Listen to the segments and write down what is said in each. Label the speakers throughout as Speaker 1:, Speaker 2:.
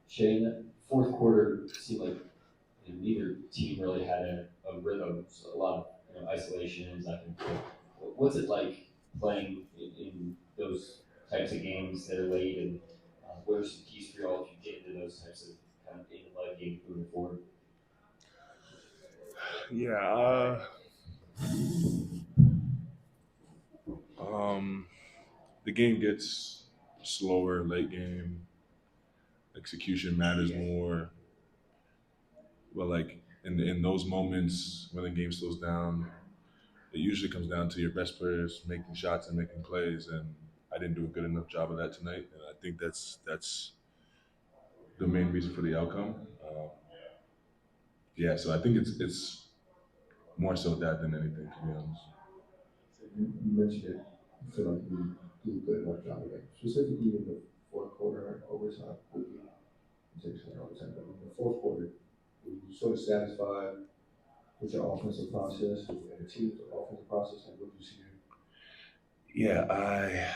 Speaker 1: Shea, in the fourth quarter seemed like neither team really had a rhythm. So a lot of isolations. I think. What's it like playing in those types of games that are late, and what are some keys for y'all if you get into those types of kind of in the live games moving forward?
Speaker 2: Yeah, the game gets slower late game. Execution matters more. But like in those moments when the game slows down, it usually comes down to your best players making shots and making plays. And I didn't do a good enough job of that tonight. And I think that's the main reason for the outcome. Yeah, so I think it's more so that than anything, to be honest.
Speaker 3: You mentioned it. You feel like you do a good enough job of it, specifically in the fourth quarter overtime. You take it all the time, but in the fourth quarter, were you sort of satisfied with your offensive process and the team's offensive process? Like, what do you see here?
Speaker 2: Yeah,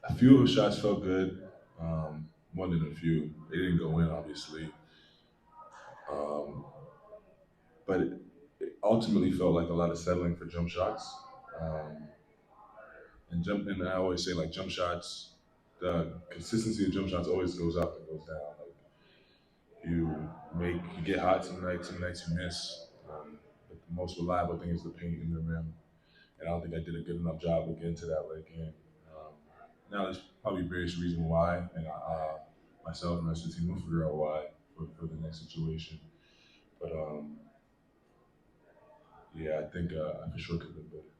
Speaker 2: a few of the shots felt good. More than a few. They didn't go in, obviously. Um, but it ultimately felt like a lot of settling for jump shots. Um, and I always say like jump shots, the consistency of jump shots always goes up and goes down. Like you get hot some nights you miss. But the most reliable thing is the paint in the rim, and I don't think I did a good enough job of getting to that late game. Um, Now there's probably various reasons why, and myself and the rest of the team will figure out why for the next situation. But yeah, I think I for sure could have been better.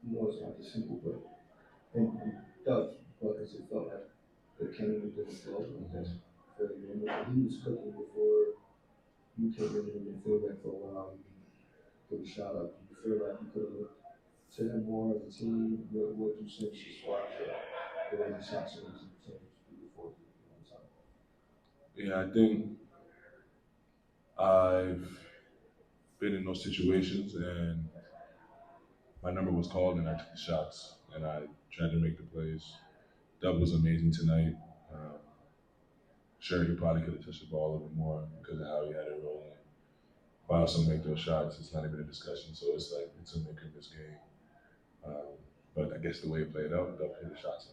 Speaker 3: More it's not the simple, but and Doug, but as it felt like the Kenny didn't flow, and that's fairly normal. But he was cooking before you came in the midfield for a while. He put a shot up. Do you feel like you could have looked to him more as a team? What you said as far as the way the shots are easy to change before you know,
Speaker 2: Yeah, I think I've been in those situations, and my number was called, and I took the shots, and I tried to make the plays. Dub was amazing tonight. Um, sure, he probably could have touched the ball a little bit more because of how he had it rolling. But I also make those shots. It's not even a discussion, so it's like it's a make or miss game. But I guess the way it played out, Dub hit the shots.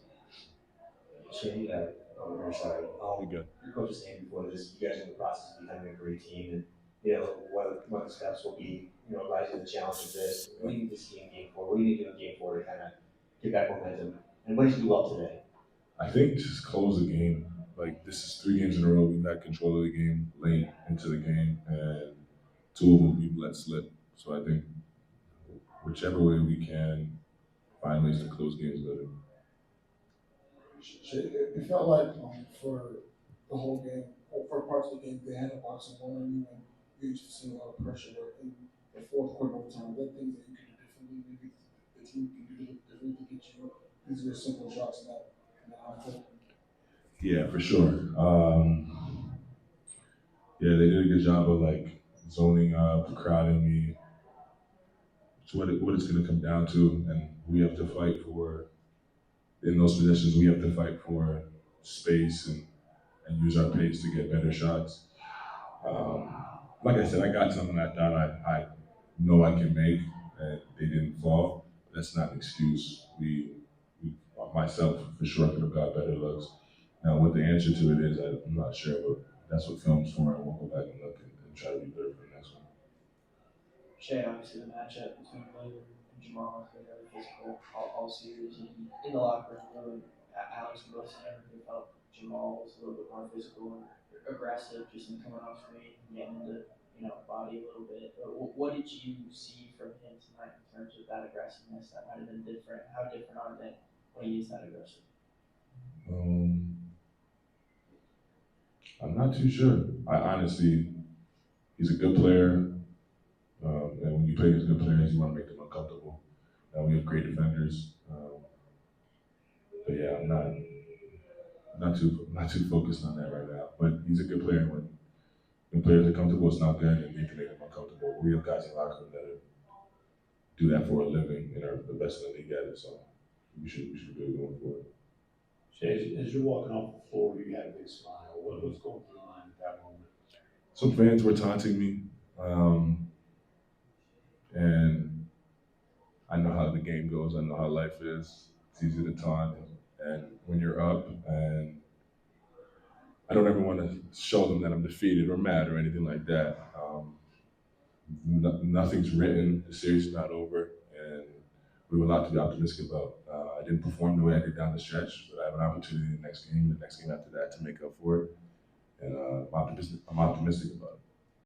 Speaker 4: Shane, or sorry,
Speaker 2: He good.
Speaker 4: your coach was saying before this, you guys are in the process of becoming a great team, and what the steps will be, rising to the challenge of this. What do you need to see in game four? What do you need to do in game four to kind of get that momentum? And what did you do well today?
Speaker 2: I think just close the game. Like this is 3 games in a row we've had control of the game late into the game, and 2 of them we've let slip. So I think whichever way we can find ways to close games better.
Speaker 5: It felt like for the whole game, or for parts of the game, they had a box of one on you, and you used to see a lot of pressure there. In the fourth quarter overtime, what things that you could do differently, maybe the team can do differently to get you easier, simple shots in that outfit.
Speaker 2: Yeah, for sure. Yeah, they did a good job of like zoning up, crowding me. It's what it's going to come down to, and we have to fight for in those positions. We have to fight for space and use our pace to get better shots. Um, like I said, I got something I thought I know I can make, and they didn't fall. That's not an excuse. We myself for sure could have got better looks. Now, what the answer to it is, I'm not sure, but that's what film's for, and we'll go back and look and try to be better for the next one.
Speaker 6: Shea, obviously the matchup between William and Jamal has been very physical all series. And in the locker room, really, Alex and both saying they felt Jamal was a little bit more physical and aggressive, just in coming off screen, getting into body a little bit. But what did you see from him tonight in terms of that aggressiveness? That might have been different. How different are they when he is that aggressive?
Speaker 2: Um, I'm not too sure. I honestly, he's a good player, and when you play against good players, you want to make them uncomfortable. We have great defenders, but yeah, I'm not too focused on that right now. But he's a good player. When players are comfortable, it's not good, and you can make them uncomfortable. We have guys in the locker room that do that for a living and are the best in the league at it. So we should be able to go forward.
Speaker 7: As you're walking off the floor, you had a big smile. What was going through your mind at that moment?
Speaker 2: Some fans were taunting me, and I know how the game goes. I know how life is. It's easy to taunt, and when you're up, and I don't ever want to show them that I'm defeated or mad or anything like that. Nothing's written. The series is not over, and we have a lot to be optimistic about. I didn't perform the way I did down the stretch, but I have an opportunity the next game after that to make up for it, and I'm optimistic about it.